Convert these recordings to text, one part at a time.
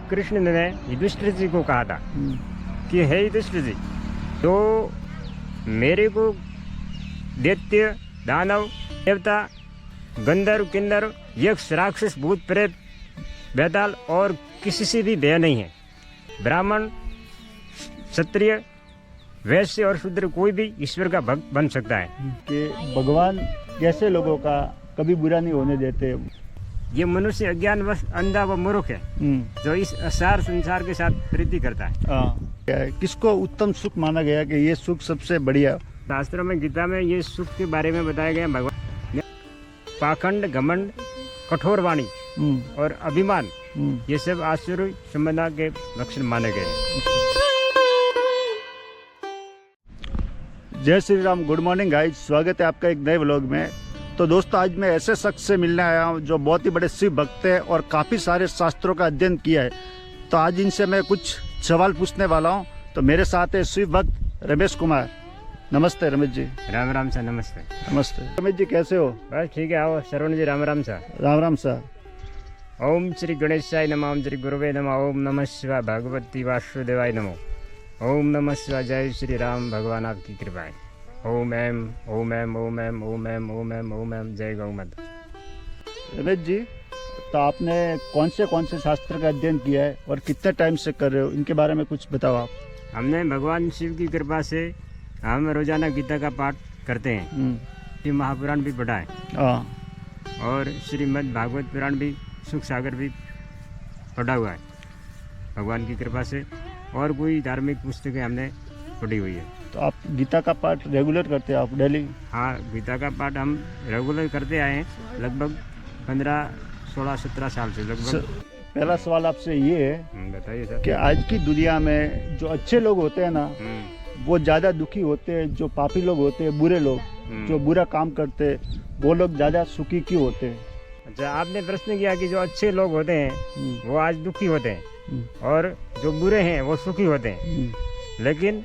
कृष्ण ने युधिष्ठिर जी को कहा था कि हे युधिष्ठिर जी, तो मेरे को दैत्य, दानव, देवता, गंधर्व, किन्नर, यक्ष, राक्षस, भूत, प्रेत, बेताल और किसी से भी भय नहीं है। ब्राह्मण, क्षत्रिय, वैश्य और शूद्र कोई भी ईश्वर का भक्त बन सकता है। कि भगवान कैसे लोगों का कभी बुरा नहीं होने देते। ये मनुष्य अज्ञानवश अंधा व मूर्ख है जो इस असार संसार के साथ प्रीति करता है। किसको उत्तम सुख माना गया कि ये सुख सबसे बढ़िया? शास्त्रों में, गीता में ये सुख के बारे में बताया गया। भगवान पाखंड, घमंड, कठोर वाणी और अभिमान, ये सब आसुरी संपदा के लक्षण माने गए हैं। जय Shri Ram, good morning guys, स्वागत है आपका एक नए व्लॉग में। तो दोस्तों, आज मैं ऐसे शख्स से मिलने आया हूँ जो बहुत ही बड़े शिव भक्त है और काफ़ी सारे शास्त्रों का अध्ययन किया है। तो आज इनसे मैं कुछ सवाल पूछने वाला हूँ। तो मेरे साथ है शिव भक्त रमेश कुमार। नमस्ते रमेश जी। राम राम सा। नमस्ते। नमस्ते रमेश जी, कैसे हो? बस ठीक है। आओ श्रवण जी, राम राम सा। राम राम सा। ओम श्री गणेशाय नमः, ओम श्री गुरुवे नमः, ओम नमः शिवाय भगवती वासुदेवाय नमः, ओम नमः शिवाय। जय श्री राम, भगवान आपकी कृपा है। ओम एम ओम एम ओम एम ओम एम ओम एम ओम एम। जय गौ माता। रमेश जी, तो आपने कौन से शास्त्र का अध्ययन किया है और कितने टाइम से कर रहे हो, इनके बारे में कुछ बताओ आप। हमने भगवान शिव की कृपा से हम रोजाना गीता का पाठ करते हैं। शिव महापुराण भी पढ़ा है और श्रीमद् भागवत पुराण भी, सुख सागर भी पढ़ा हुआ है भगवान की कृपा से। और कोई धार्मिक पुस्तकें हमने पढ़ी हुई है। तो आप गीता का पाठ रेगुलर करते हैं आप डेली? हाँ, गीता का पाठ हम रेगुलर करते आए हैं लगभग 15, 16, 17 साल से लगभग। पहला सवाल आपसे ये है, बताइए सर, कि आज की दुनिया में जो अच्छे लोग होते हैं ना, वो ज़्यादा दुखी होते हैं। जो पापी लोग होते हैं, बुरे लोग, जो बुरा काम करते हैं, वो लोग ज़्यादा सुखी क्यों होते हैं? अच्छा, आपने प्रश्न किया कि जो अच्छे लोग होते हैं वो आज दुखी होते हैं और जो बुरे हैं वो सुखी होते हैं। लेकिन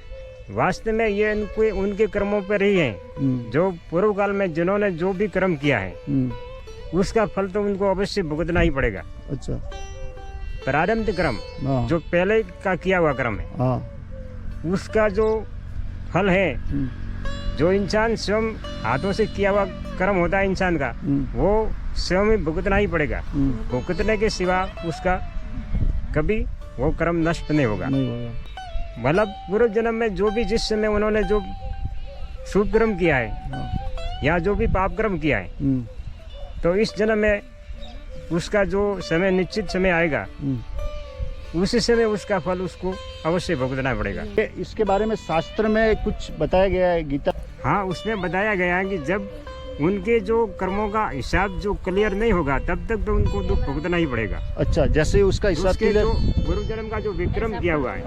वास्तव में ये उनके कर्मों पर ही है। जो पूर्व काल में जिन्होंने जो भी कर्म किया है उसका फल तो उनको अवश्य भुगतना ही पड़ेगा। अच्छा। प्रारब्ध कर्म जो पहले का किया हुआ कर्म है, उसका जो फल है, जो इंसान स्वयं हाथों से किया हुआ कर्म होता है इंसान का, वो स्वयं ही भुगतना ही पड़ेगा। भुगतने के सिवा उसका कभी वो कर्म नष्ट नहीं होगा। मतलब पूर्व जन्म में जो भी, जिस समय उन्होंने जो शुभ कर्म किया है या जो भी पाप कर्म किया है, तो इस जन्म में उसका जो समय, निश्चित समय आएगा, उसी समय उसका फल उसको अवश्य भुगतना पड़ेगा। इसके बारे में शास्त्र में कुछ बताया गया है गीता? हाँ, उसमें बताया गया है कि जब उनके जो कर्मों का हिसाब जो क्लियर नहीं होगा तब तक तो उनको दुख भुगतना ही पड़ेगा। अच्छा, जैसे ही उसका हिसाब जो पूर्व जन्म का जो विक्रम किया हुआ है,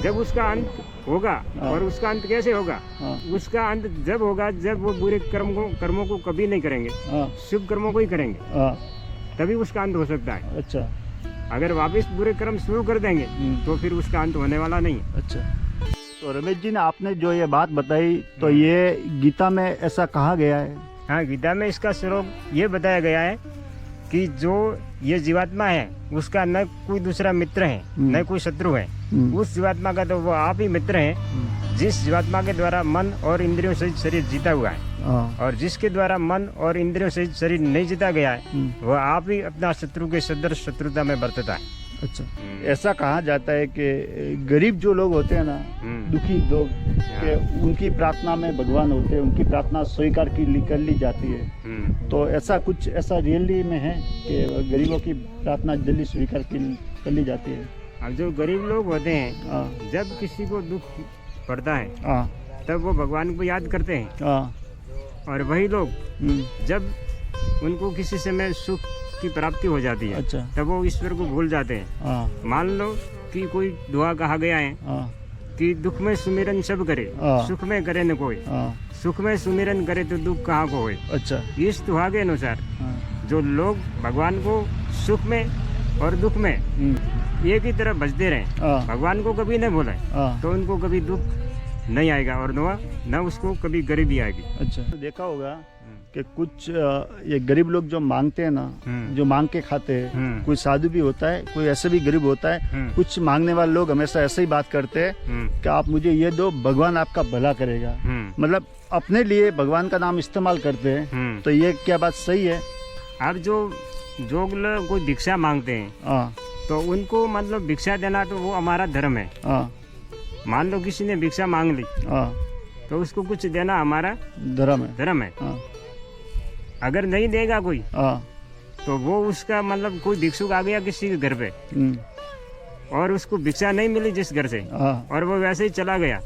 जब उसका अंत होगा, और उसका अंत कैसे होगा? उसका अंत जब होगा जब वो बुरे कर्मों को कभी नहीं करेंगे, शुभ कर्मों को ही करेंगे, तभी उसका अंत हो सकता है। अच्छा। अगर वापस बुरे कर्म शुरू कर देंगे तो फिर उसका अंत होने वाला नहीं है। अच्छा। तो रमेश जी ने आपने जो ये बात बताई, तो ये गीता में ऐसा कहा गया है? हाँ, गीता में इसका श्लोक ये बताया गया है कि जो ये जीवात्मा है उसका न कोई दूसरा मित्र है न कोई शत्रु है। उस जीवात्मा का तो वो आप ही मित्र हैं जिस जीवात्मा के द्वारा मन और इंद्रियों से शरीर जीता हुआ है, और जिसके द्वारा मन और इंद्रियों से शरीर नहीं जीता गया है वो आप ही अपना शत्रु के सदृश शत्रुता में बरतता है। अच्छा। ऐसा कहा जाता है कि गरीब जो लोग होते हैं ना, दुखी लोग, कि उनकी प्रार्थना में भगवान होते हैं, उनकी प्रार्थना स्वीकार कर ली जाती है। तो ऐसा कुछ ऐसा रियली में है कि गरीबों की प्रार्थना जल्दी स्वीकार कर ली जाती है? अब जो गरीब लोग होते हैं, जब किसी को दुख पड़ता है तब वो भगवान को याद करते हैं, और वही लोग जब उनको किसी समय सुख की प्राप्ति हो जाती है, अच्छा, तब वो ईश्वर को भूल जाते हैं। मान लो कि कोई दुआ कहा गया है कि दुख में सुमिरन सब करे, सुख में करे न कोई, सुख में सुमिरन करे तो दुख कहाँ को होए। अच्छा। इस दुआ के अनुसार जो लोग भगवान को सुख में और दुख में एक ही तरह भजते रहे, भगवान को कभी न भूले, तो उनको कभी दुख नहीं आएगा और न उसको कभी गरीबी आएगी। अच्छा, देखा होगा कि कुछ ये गरीब लोग जो मांगते हैं ना, जो मांग के खाते हैं, कोई साधु भी होता है, कोई ऐसे भी गरीब होता है। कुछ मांगने वाले लोग हमेशा ऐसे ही बात करते हैं कि आप मुझे ये दो, भगवान आपका भला करेगा। मतलब अपने लिए भगवान का नाम इस्तेमाल करते हैं। तो ये क्या बात सही है? अब जो लोग कोई भिक्षा मांगते हैं तो उनको मतलब भिक्षा देना तो वो हमारा धर्म है। मान लो किसी ने भिक्षा मांग ली तो उसको कुछ देना हमारा धर्म है। अगर नहीं देगा कोई तो वो उसका मतलब कोई भिक्षुक आ गया किसी के घर पे और उसको भिक्षा नहीं मिली जिस घर से और वो वैसे ही चला गया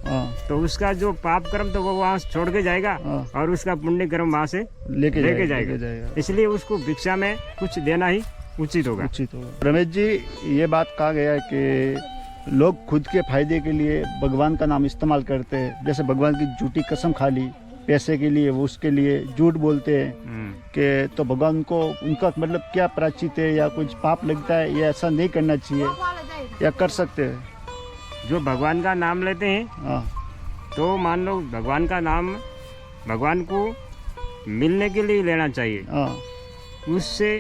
तो उसका जो पाप कर्म तो वो वहाँ छोड़ के जाएगा और उसका पुण्य कर्म वहाँ से लेके जाएगा। इसलिए उसको भिक्षा में कुछ देना ही उचित होगा। रमेश जी, ये बात कहा गया है कि लोग खुद के फायदे के लिए भगवान का नाम इस्तेमाल करते हैं। जैसे भगवान की झूठी कसम खा ली पैसे के लिए, वो उसके लिए झूठ बोलते हैं कि तो भगवान को उनका मतलब क्या प्रायश्चित है या कुछ पाप लगता है, या ऐसा नहीं करना चाहिए या कर सकते हैं? जो भगवान का नाम लेते हैं तो मान लो भगवान का नाम भगवान को मिलने के लिए लेना चाहिए। उससे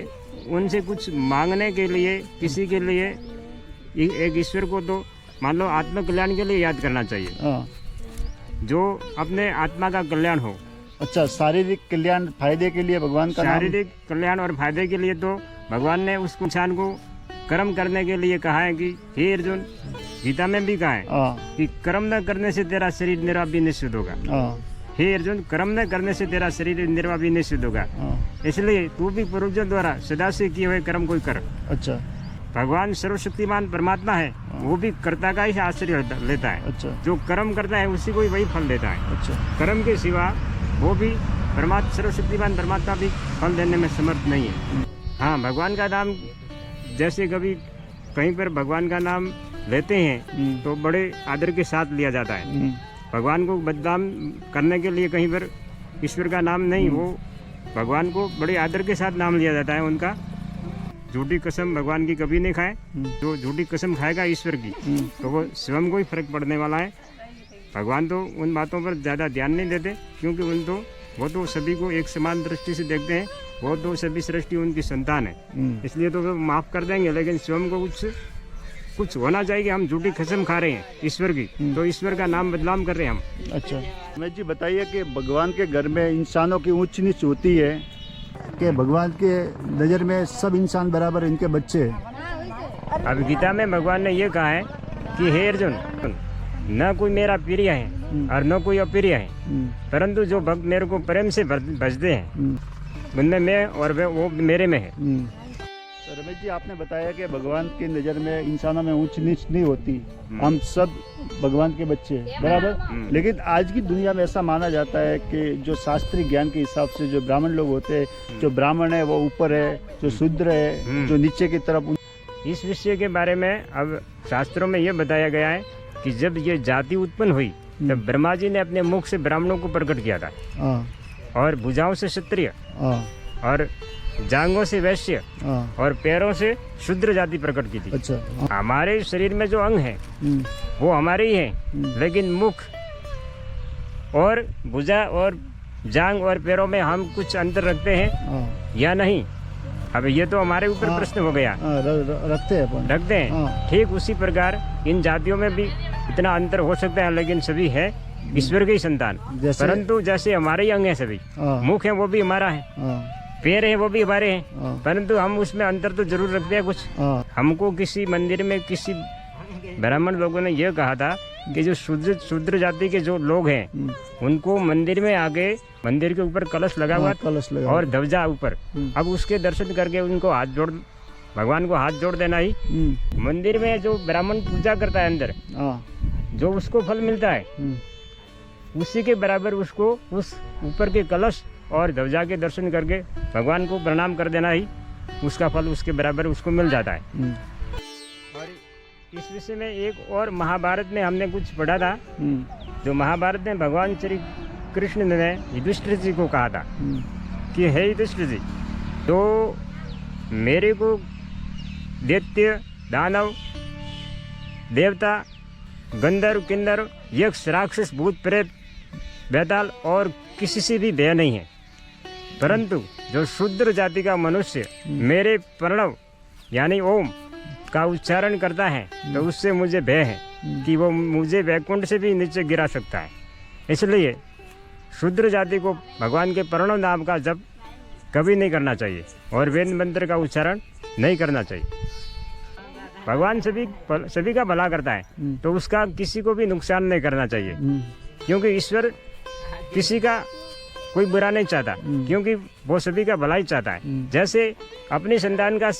उनसे कुछ मांगने के लिए किसी के लिए एक ईश्वर को तो मान लो आत्म कल्याण के लिए याद करना चाहिए, जो अपने आत्मा का कल्याण हो। अच्छा, शारीरिक कल्याण फायदे के लिए भगवान का शारीरिक कल्याण और फायदे के लिए तो भगवान ने उस इंसान को कर्म करने के लिए कहा है कि हे अर्जुन, गीता में भी कहा है कि कर्म न करने से तेरा शरीर निर्वाह भी निश्चित होगा। हे अर्जुन, कर्म न करने से तेरा शरीर निर्वाह भी निश्चित होगा। इसलिए तू भी पूर्वजों द्वारा सदा से किए हुए कर्म कोई कर। अच्छा, भगवान सर्वशक्तिमान परमात्मा है, वो भी कर्ता का ही आश्रय लेता है। अच्छा, जो कर्म करता है उसी को ही वही फल देता है। अच्छा, कर्म के सिवा वो भी परमात्मा सर्वशक्तिमान परमात्मा भी फल देने में समर्थ नहीं है। हाँ, भगवान का नाम जैसे कभी कहीं पर भगवान का नाम लेते हैं तो बड़े आदर के साथ लिया जाता है। भगवान को बदनाम करने के लिए कहीं पर ईश्वर का नाम नहीं, वो भगवान को बड़े आदर के साथ नाम लिया जाता है उनका। झूठी कसम भगवान की कभी नहीं खाए। जो झूठी कसम खाएगा ईश्वर की तो वो स्वयं को ही फर्क पड़ने वाला है। भगवान तो उन बातों पर ज़्यादा ध्यान नहीं देते क्योंकि वो तो सभी को एक समान दृष्टि से देखते हैं। वो तो सभी सृष्टि उनकी संतान है, इसलिए तो वो माफ़ कर देंगे। लेकिन स्वयं को कुछ होना चाहिए कि हम झूठी कसम खा रहे हैं ईश्वर की, तो ईश्वर का नाम बदनाम कर रहे हैं हम। अच्छा, रमेश जी बताइए कि भगवान के घर में इंसानों की ऊंच नीच होती है कि भगवान के नज़र में सब इंसान बराबर इनके बच्चे हैं? अब गीता में भगवान ने ये कहा है कि हे अर्जुन, न कोई मेरा प्रिय है और न कोई अप्रिय है, परंतु जो भक्त मेरे को प्रेम से भजते हैं उनमें मैं और वो मेरे में है। तो रमेश जी, आपने बताया कि भगवान की नज़र में इंसानों में ऊंच नीच नहीं होती, हम सब भगवान के बच्चे हैं, बराबर। लेकिन आज की दुनिया में ऐसा माना जाता है कि जो शास्त्रीय ज्ञान के हिसाब से जो ब्राह्मण लोग होते हैं, जो ब्राह्मण है वो ऊपर है, जो शूद्र है जो नीचे की तरफ। इस विषय के बारे में अब शास्त्रों में ये बताया गया है कि जब ये जाति उत्पन्न हुई तब ब्रह्मा जी ने अपने मुख से ब्राह्मणों को प्रकट किया था और भुजाओं से क्षत्रिय और जांघों से वैश्य और पैरों से शूद्र जाति प्रकट की थी। अच्छा, हमारे शरीर में जो अंग है वो हमारे ही हैं, लेकिन मुख और भुजा और जांघ और पैरों में हम कुछ अंतर रखते हैं या नहीं, अब ये तो हमारे ऊपर प्रश्न हो गया। रखते हैं। ठीक उसी प्रकार इन जातियों में भी इतना अंतर हो सकता है, लेकिन सभी है ईश्वर के ही संतान। परंतु जैसे हमारे ही अंग है, सभी मुख है वो भी हमारा है, पैर है वो भी हमारे हैं, परंतु हम उसमें अंतर तो जरूर रखते हैं कुछ। हमको किसी मंदिर में किसी ब्राह्मण लोगों ने यह कहा था कि जो शूद्र जाति के जो लोग हैं उनको मंदिर में आके मंदिर के ऊपर कलश लगा हुआ और ध्वजा ऊपर, अब उसके दर्शन करके उनको भगवान को हाथ जोड़ देना ही मंदिर में जो ब्राह्मण पूजा करता है अंदर जो उसको फल मिलता है उसी के बराबर उसको उस ऊपर के कलश और ध्वजा के दर्शन करके भगवान को प्रणाम कर देना ही उसका फल उसके बराबर उसको मिल जाता है। और इस विषय में एक और महाभारत में हमने कुछ पढ़ा था, जो महाभारत में भगवान श्री कृष्ण ने युधिष्ठिर जी को कहा था कि हे युधिष्ठिर जी, तो मेरे को दैत्य दानव देवता गंधर्व किन्नर यक्ष राक्षस भूत प्रेत बेताल और किसी से भी भय नहीं है, परंतु जो शूद्र जाति का मनुष्य मेरे प्रणव यानी ओम का उच्चारण करता है तो उससे मुझे भय है कि वो मुझे वैकुंठ से भी नीचे गिरा सकता है। इसलिए शूद्र जाति को भगवान के प्रणव नाम का जप कभी नहीं करना चाहिए और वेद मंत्र का उच्चारण नहीं करना चाहिए। भगवान सभी का भला करता है तो उसका किसी को भी नुकसान नहीं करना चाहिए, क्योंकि ईश्वर किसी का कोई बुरा नहीं चाहता, क्योंकि वो सभी का भला ही चाहता है। जैसे अपनी संतान का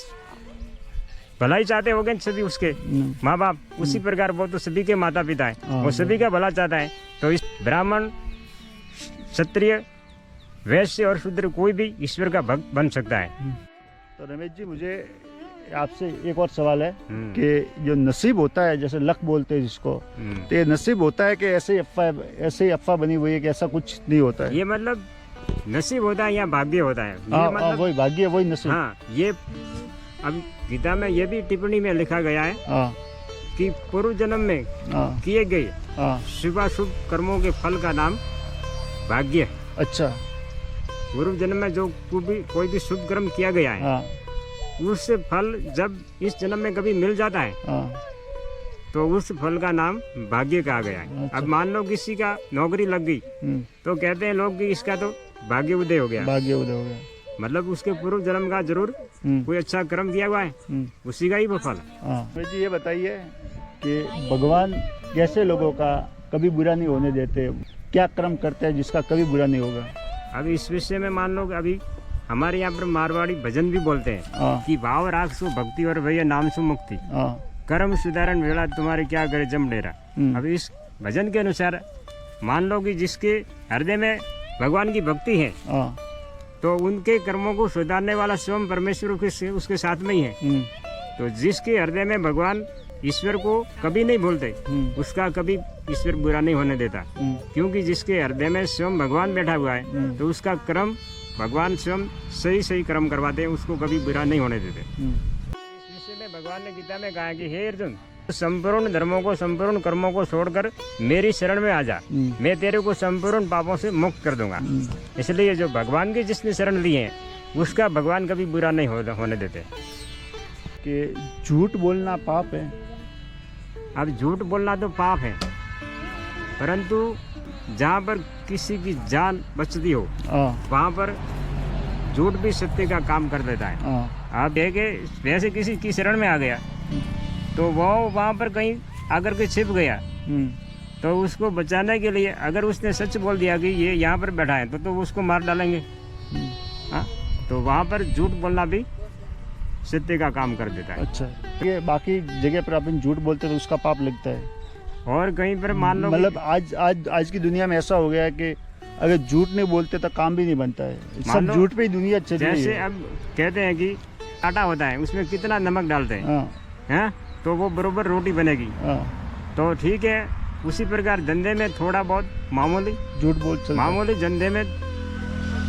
भलाई चाहते होंगे सभी उसके माँ बाप, उसी प्रकार वो तो सभी के माता पिता है, वो सभी का भला चाहता है। तो इस ब्राह्मण क्षत्रिय वैश्य और शूद्र कोई भी ईश्वर का भक्त बन सकता है। तो रमेश जी, मुझे आपसे एक और सवाल है कि जो नसीब होता है, जैसे लक बोलते हैं जिसको, तो ये नसीब होता है कि ऐसे ही अफवाह बनी हुई है कि ऐसा कुछ नहीं होता है? ये मतलब नसीब होता है या भाग्य होता है? मतलब वही भाग्य वही नसीब। हाँ, ये अब गीता में ये भी टिप्पणी में लिखा गया है कि पूर्व जन्म में किए गए शुभाशुभ कर्मों के फल का नाम भाग्य है। अच्छा। पूर्व जन्म में जो कोई भी शुभ कर्म किया गया है उससे फल जब इस जन्म में कभी मिल जाता है तो उस फल का नाम भाग्य कहा गया है। अब मान लो किसी का नौकरी लग गई तो कहते हैं लोग कि इसका तो भाग्य उदय हो गया। भाग्य उदय हो गया मतलब उसके पूर्व जन्म का जरूर कोई अच्छा कर्म किया हुआ है, उसी का ही वो फल। जी, ये बताइए कि भगवान कैसे लोगों का कभी बुरा नहीं होने देते, क्या कर्म करते हैं जिसका कभी बुरा नहीं होगा? अब इस विषय में मान लो अभी हमारे यहाँ पर मारवाड़ी भजन भी बोलते हैं कि भाव राग सु भक्ति और भैया नाम सु मुक्ति, कर्म सुधारण वेला तुम्हारे क्या करे जम डेरा। अब इस भजन के अनुसार मान लो कि जिसके हृदय में भगवान की भक्ति है तो उनके कर्मों को सुधारने वाला स्वयं परमेश्वर उसके साथ में ही है। तो जिसके हृदय में भगवान ईश्वर को कभी नहीं भूलते उसका कभी ईश्वर बुरा नहीं होने देता, क्योंकि जिसके हृदय में स्वयं भगवान बैठा हुआ है तो उसका कर्म भगवान स्वयं सही कर्म करवाते हैं, उसको कभी बुरा नहीं होने देते। इस विषय में भगवान ने गीता में कहा है कि हे अर्जुन, संपूर्ण धर्मों को संपूर्ण कर्मों को छोड़कर मेरी शरण में आ जा, मैं तेरे को संपूर्ण पापों से मुक्त कर दूंगा। इसलिए जो भगवान की जिसने शरण ली है उसका भगवान कभी बुरा नहीं होने देते। कि झूठ बोलना पाप है? अब झूठ बोलना तो पाप है, परंतु जहाँ पर किसी की जान बचती हो वहाँ पर झूठ भी सत्य का काम कर देता है। आप देखे वैसे किसी की शरण में आ गया तो वो वहाँ पर कहीं आकर के छिप गया तो उसको बचाने के लिए अगर उसने सच बोल दिया कि ये यहाँ पर बैठा है तो उसको मार डालेंगे। तो वहाँ पर झूठ बोलना भी सत्य का काम कर देता है। अच्छा, ये बाकी जगह पर अपन झूठ बोलते तो उसका पाप लगता है, और कहीं पर मान लो मतलब आज की दुनिया में ऐसा हो गया है कि अगर झूठ नहीं बोलते तो काम भी नहीं बनता है, सब झूठ पे ही दुनिया चल रही है। जैसे अब कहते हैं कि आटा होता है उसमें कितना नमक डालते हैं तो वो बरोबर रोटी बनेगी। तो ठीक है, उसी प्रकार धंधे में थोड़ा बहुत मामूली झूठ मामूली धंधे में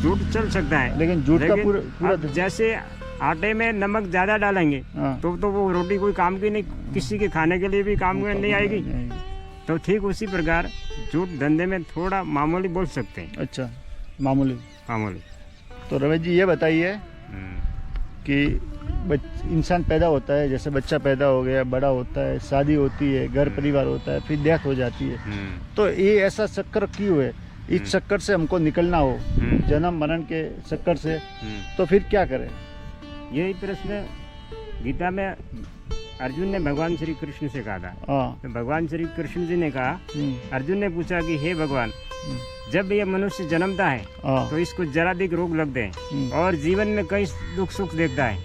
झूठ चल सकता है, लेकिन झूठ का पूरा जैसे आटे में नमक ज्यादा डालेंगे तो वो रोटी कोई काम की नहीं, किसी के खाने के लिए भी काम में नहीं आएगी। तो ठीक उसी प्रकार झूठ धंधे में थोड़ा मामूली बोल सकते हैं। अच्छा, मामूली। तो रमेश जी, ये बताइए कि इंसान पैदा होता है, जैसे बच्चा पैदा हो गया, बड़ा होता है, शादी होती है, घर परिवार होता है, फिर डेथ हो जाती है, तो ये ऐसा चक्कर क्यों है? इस चक्कर से हमको निकलना हो, जन्म मरण के चक्कर से, तो फिर क्या करें? यही प्रश्न गीता में अर्जुन ने भगवान श्री कृष्ण से कहा था। तो भगवान श्री कृष्ण जी ने कहा, अर्जुन ने पूछा कि हे भगवान, जब ये मनुष्य जन्मता है तो इसको जराधिक रोग लगते हैं और जीवन में कई दुख सुख देखता है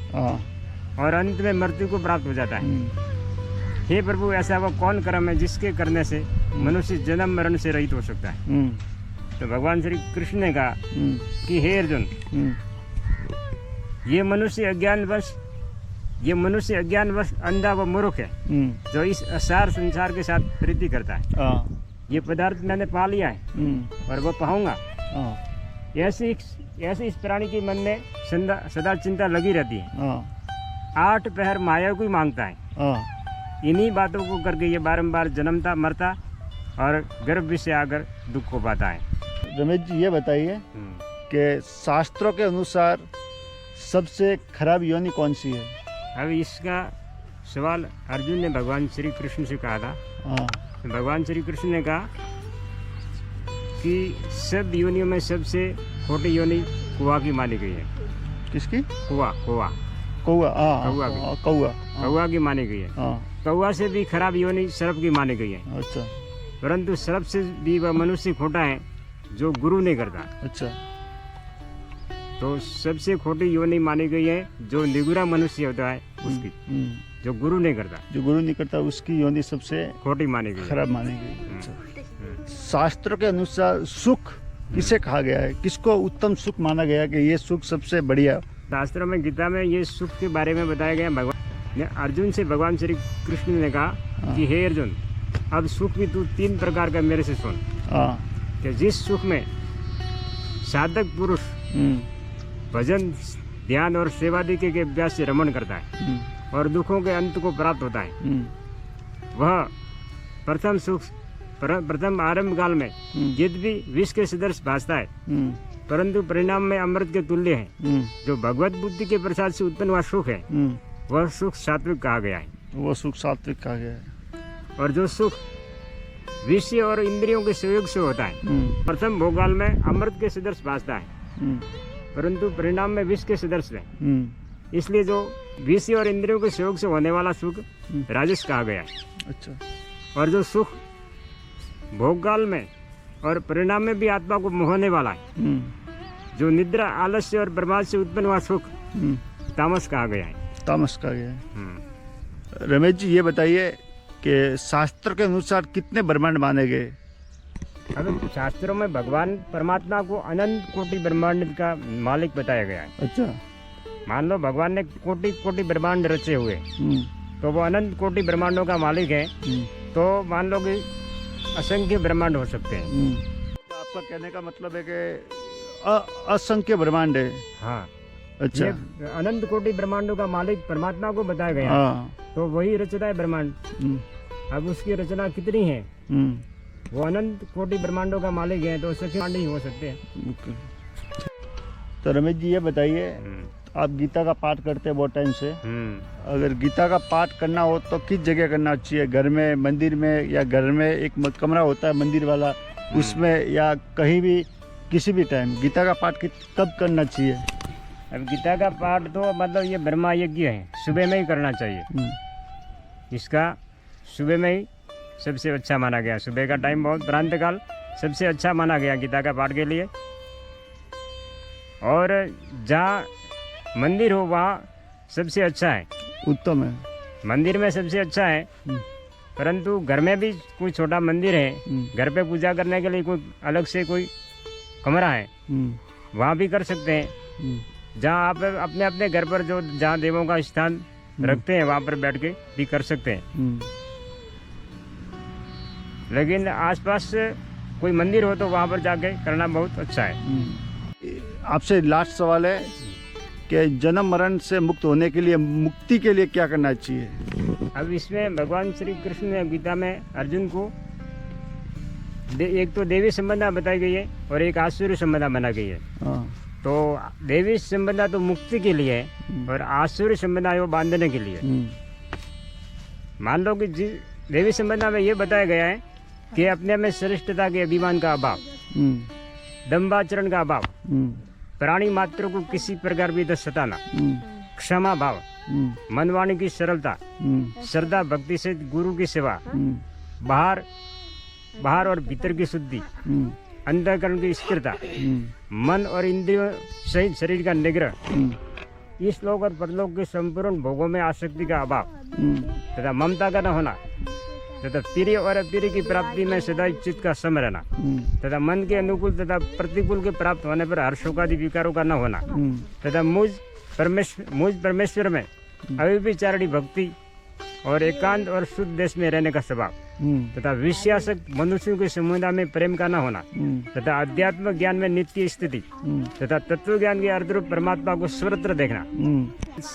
और अंत में मृत्यु को प्राप्त हो जाता है। हे प्रभु, ऐसा वो कौन कर्म है जिसके करने से मनुष्य जन्म मरण से रहित हो सकता है? तो भगवान श्री कृष्ण ने कहा कि हे अर्जुन, ये मनुष्य अज्ञानवश अंधा व मूर्ख है जो इस असार संसार के साथ प्रीति करता है। ये पदार्थ मैंने पा लिया है और वो पाऊंगा, ऐसे इस प्राणी के मन में सदा चिंता लगी रहती है। 8 पहर माया को ही मांगता है, इन्हीं बातों को करके ये बारंबार जन्मता मरता और गर्भ से आकर दुख को पाता है। रमेश जी ये बताइए कि शास्त्रों के अनुसार सबसे खराब योनि कौन सी है? अब इसका सवाल अर्जुन ने भगवान श्री कृष्ण से कहा था। हाँ। भगवान श्री कृष्ण ने कहा कि सब योनियों में सबसे खोटी योनि कुआ की मानी गई है। किसकी? कुआ कुआ कौआ। कौआ की। कौआ। कौआ की मानी गई है। हाँ। कौआ से भी खराब योनि सर्प की मानी गई है। अच्छा। परंतु सर्प से भी वह मनुष्य खोटा है जो गुरु नहीं करता। अच्छा। तो सबसे खोटी योनि मानी गई है जो निगुरा मनुष्य होता है उसकी, जो गुरु नहीं करता। जो गुरु नहीं करता उसकी योनि सबसे खोटी मानी गई, खराब मानी गई। अच्छा। शास्त्रों के अनुसार सुख किसे कहा गया है? किसको उत्तम सुख माना गया है कि ये सुख सबसे बढ़िया? शास्त्रों में गीता में ये सुख के बारे में बताया गया। भगवान ने अर्जुन से भगवान श्री कृष्ण ने कहा कि हे अर्जुन, अब सुख भी तू 3 प्रकार का मेरे से सुन। कि जिस सुख में साधक पुरुष भजन ध्यान और सेवादि के अभ्यास से रमण करता है और दुखों के अंत को प्राप्त होता है, वह प्रथम सुख प्रथम आरंभ काल में यद्यपि विष के सदृश भासता है परंतु परिणाम में अमृत के तुल्य है। जो भगवत बुद्धि के प्रसाद से उत्पन्न हुआ सुख है वह सुख सात्विक कहा गया है। वो सुख सात्विक कहा गया है। और जो सुख विषय और इंद्रियों के सहयोग से होता है प्रथम भोगाल में अमृत के सदृश भासता है परंतु परिणाम में विष के सदृश है। इसलिए जो विषय और इंद्रियों के सहयोग से होने वाला सुख राजस कहा गया है। अच्छा। और जो सुख भोगकाल में और परिणाम में भी आत्मा को मोहने वाला है, जो निद्रा आलस्य और प्रमाद से उत्पन्न हुआ सुख तामस कहा गया है। तामस कहा गया है। रमेश जी ये बताइए कि शास्त्र के अनुसार कितने ब्रह्मांड माने गए? अब शास्त्रों में भगवान परमात्मा को अनंत कोटि ब्रह्मांड का मालिक बताया गया है। अच्छा। मान लो भगवान ने कोटि कोटि ब्रह्मांड रचे हुए तो वो अनंत कोटि ब्रह्मांडों का मालिक है। तो मान लो कि असंख्य ब्रह्मांड हो सकते हैं। आपका कहने का मतलब है कि असंख्य ब्रह्मांड है। हाँ। अच्छा। ये अनंत कोटि ब्रह्मांडों का मालिक परमात्मा को बताया गया। हाँ। तो वही रचता है ब्रह्मांड। अब उसकी रचना कितनी है? वो अनंत कोटि ब्रह्मांडों का मालिक है तो उससे ही हो सकते हैं। तो रमेश जी ये बताइए, आप गीता का पाठ करते हैं बहुत टाइम से, अगर गीता का पाठ करना हो तो किस जगह करना चाहिए? घर में, मंदिर में, या घर में एक कमरा होता है मंदिर वाला उसमें, या कहीं भी किसी भी टाइम गीता का पाठ कब करना चाहिए? अब गीता का पाठ तो मतलब ये ब्रह्मा यज्ञ है, सुबह में ही करना चाहिए। इसका सुबह में ही सबसे अच्छा माना गया। सुबह का टाइम बहुत प्रांत काल सबसे अच्छा माना गया गीता का पाठ के लिए। और जहाँ मंदिर हो वहाँ सबसे अच्छा है, उत्तम है। मंदिर में सबसे अच्छा है। परंतु घर में भी कोई छोटा मंदिर है, घर पे पूजा करने के लिए कोई अलग से कोई कमरा है, वहाँ भी कर सकते हैं। जहाँ आप अपने अपने घर पर जो जहाँ देवों का स्थान रखते हैं वहाँ पर बैठ के भी कर सकते हैं। लेकिन आसपास कोई मंदिर हो तो वहाँ पर जाके करना बहुत अच्छा है। आपसे लास्ट सवाल है कि जन्म मरण से मुक्त होने के लिए, मुक्ति के लिए क्या करना चाहिए? अब इसमें भगवान श्री कृष्ण ने गीता में अर्जुन को एक तो देवी संबंधा बताई गई है और एक आसुरी संबंधा बना गई है। तो देवी संबंधा तो मुक्ति के लिए है और आसुरी संबंधा वो बांधने के लिए। मान लो कि देवी संबंधा में ये बताया गया है कि अपने में श्रेष्ठता के अभिमान का अभाव, दंभाचरण का अभाव, प्राणी मात्र को किसी प्रकार भी सताना, क्षमा भाव, मनवाणी की सरलता, श्रद्धा भक्ति से गुरु की सेवा, बाहर और भीतर की शुद्धि, अंतःकरण की स्थिरता, मन और इंद्रियों सहित शरीर का निग्रह, इस लोक और परलोक के संपूर्ण भोगों में आसक्ति का अभाव तथा ममता का न होना तथा प्रिय और अप्रिय की प्राप्ति में सदा चित्त का सम रहना तथा मन के अनुकूल तथा प्रतिकूल के प्राप्त होने पर हर्षोकादि विकारों का न होना तथा मुझ परमेश्वर में अव्यभिचारिणी भक्ति और एकांत और शुद्ध देश में रहने का स्वभाव तथा विषयासक्त मनुष्यों के समुदाय में प्रेम का न होना तथा अध्यात्म ज्ञान में नित्य स्थिति तथा तत्व ज्ञान के अर्थ रूप परमात्मा को सर्वत्र देखना।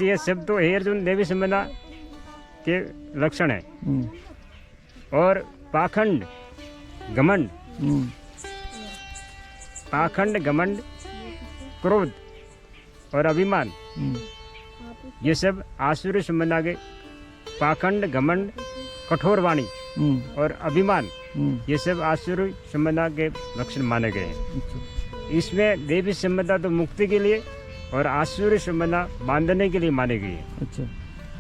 ये सब तो हे अर्जुन देवी संबंधा के लक्षण है। और पाखंड, घमंड, पाखंड, घमंड, क्रोध और अभिमान, ये सब आसुरी संबंध आ गए। पाखंड, घमंड, कठोर वाणी और अभिमान, ये सब आसुरी संबंध के लक्षण माने गए हैं। इसमें देवी संबंधा तो मुक्ति के लिए और आसुरी संबंधा बांधने के लिए माने गई है। अच्छा,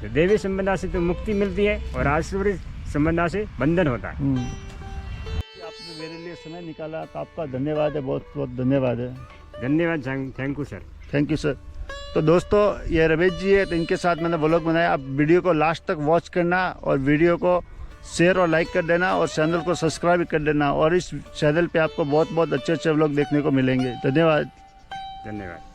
तो देवी संबंधा से तो मुक्ति मिलती है और आसुरी संबंधा से बंधन होता है। आपने मेरे लिए समय निकाला तो आपका धन्यवाद है, बहुत बहुत धन्यवाद है। धन्यवाद, thank you sir. Thank you sir. तो दोस्तों ये रमेश जी है, तो इनके साथ मैंने व्लॉग बनाया। आप वीडियो को लास्ट तक वॉच करना और वीडियो को शेयर और लाइक कर देना और चैनल को सब्सक्राइब कर देना। और इस चैनल पे आपको बहुत बहुत अच्छे अच्छे व्लॉग देखने को मिलेंगे। धन्यवाद। धन्यवाद।